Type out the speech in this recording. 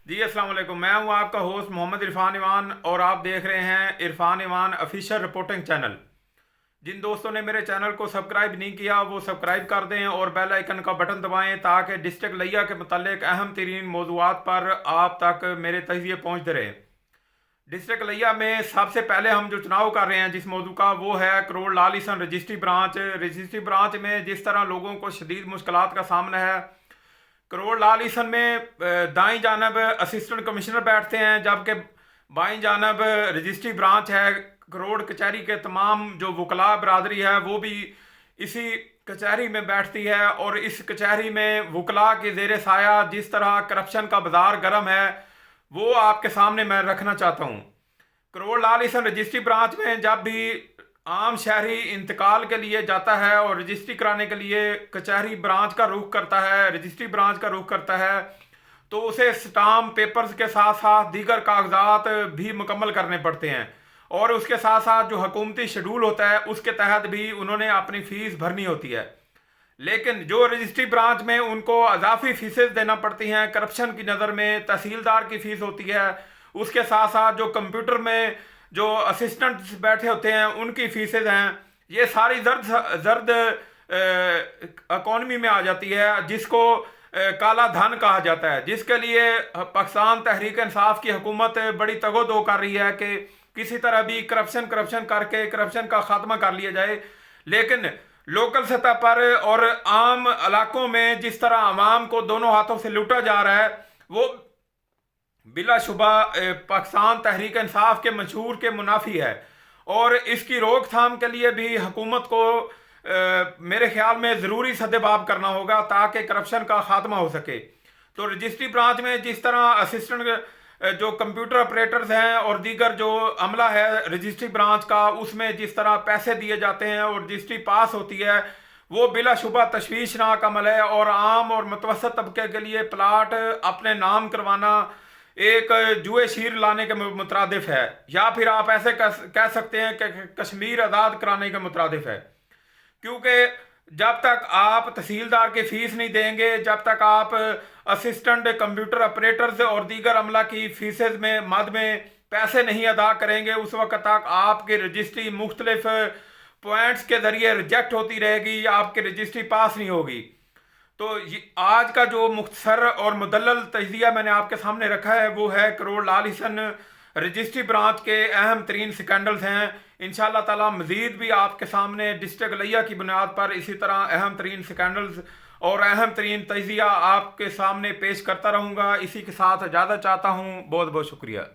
जी अस्सलाम वालेकुम। मैं हूं आपका होस्ट मोहम्मद इरफान ईमान और आप देख रहे हैं इरफान ईमान ऑफिशियल रिपोर्टिंग चैनल। जिन दोस्तों ने मेरे चैनल को सब्सक्राइब नहीं किया वो सब्सक्राइब कर दें और बेल आइकन का बटन दबाएं ताकि डिस्ट्रिक्ट लिया के मुतालिक अहम तरीन मौज़ूआत पर आप तक मेरे तजिए पहुँचते रहे। डिस्ट्रिक्ट लिया में सबसे पहले हम जो चुनाव कर रहे हैं जिस मौजू का, वो है करोड़ लाल ईसन रजिस्ट्री ब्रांच। रजिस्ट्री ब्रांच में जिस तरह लोगों को शदीद मुश्किलात का सामना है, करोड़ लाल ईसन में दाईं जानब असिस्टेंट कमिश्नर बैठते हैं, जबकि बाईं जानब रजिस्ट्री ब्रांच है। करोड़ कचहरी के तमाम जो वकला बरदरी है वो भी इसी कचहरी में बैठती है, और इस कचहरी में वकला के ज़ेर साया जिस तरह करप्शन का बाजार गर्म है वो आपके सामने मैं रखना चाहता हूँ। करोड़ लाल ईसन रजिस्ट्री ब्रांच में जब भी आम शहरी इंतकाल के लिए जाता है और रजिस्ट्री कराने के लिए कचहरी ब्रांच का रुख करता है, रजिस्ट्री ब्रांच का रुख करता है, तो उसे स्टाम्प पेपर्स के साथ साथ दीगर कागजात भी मुकम्मल करने पड़ते हैं, और उसके साथ साथ जो हुकूमती शेड्यूल होता है उसके तहत भी उन्होंने अपनी फ़ीस भरनी होती है। लेकिन जो रजिस्ट्री ब्रांच में उनको अजाफी फीसें देना पड़ती हैं, करप्शन की नज़र में तहसीलदार की फ़ीस होती है, उसके साथ साथ जो कंप्यूटर में जो असिस्टेंट्स बैठे होते हैं उनकी फीसें हैं, ये सारी जर्द जर्द इकॉनमी में आ जाती है, जिसको काला धन कहा जाता है, जिसके लिए पाकिस्तान तहरीक इंसाफ की हुकूमत बड़ी तगोदो कर रही है कि किसी तरह भी करप्शन करप्शन करके करप्शन का खात्मा कर लिया जाए। लेकिन लोकल सतह पर और आम इलाकों में जिस तरह आवाम को दोनों हाथों से लूटा जा रहा है, वो बिलाशुबा पाकिस्तान तहरीक इंसाफ के मंशूर के मुनाफी है, और इसकी रोकथाम के लिए भी हुकूमत को मेरे ख्याल में ज़रूरी सद्देबाब करना होगा ताकि करप्शन का खात्मा हो सके। तो रजिस्ट्री ब्रांच में जिस तरह असिस्टेंट जो कंप्यूटर ऑपरेटर्स हैं और दीगर जो अमला है रजिस्ट्री ब्रांच का, उसमें जिस तरह पैसे दिए जाते हैं और रजिस्ट्री पास होती है, वो बिलाशुबा तशवीशनाक अमल है, और आम और मुतवसत तबके के लिए प्लाट अपने नाम करवाना एक जुए शीर लाने के मुतरादिफ है, या फिर आप ऐसे कह सकते हैं कि कश्मीर आज़ाद कराने के मुतरादिफ है। क्योंकि जब तक आप तहसीलदार की फ़ीस नहीं देंगे, जब तक आप असिस्टेंट कंप्यूटर ऑपरेटर्स और दीगर अमला की फीसेज में मद में पैसे नहीं अदा करेंगे, उस वक्त तक आपकी रजिस्ट्री मुख्तलिफ पॉइंट्स के ज़रिए रिजेक्ट होती रहेगी, आपकी रजिस्ट्री पास नहीं होगी। तो आज का जो मुख्तसर और मुदल्लल तजिया मैंने आपके सामने रखा है वो है करोड़ लाल ईसन रजिस्ट्री ब्रांच के अहम तरीन स्कैंडल्स हैं। इंशाअल्लाह ताला मज़ीद भी आपके सामने डिस्ट्रिक्ट लिया की बुनियाद पर इसी तरह अहम तरीन स्कैंडल्स और अहम तरीन तजिया आपके सामने पेश करता रहूँगा। इसी के साथ इजाज़त चाहता हूँ। बहुत बहुत शुक्रिया।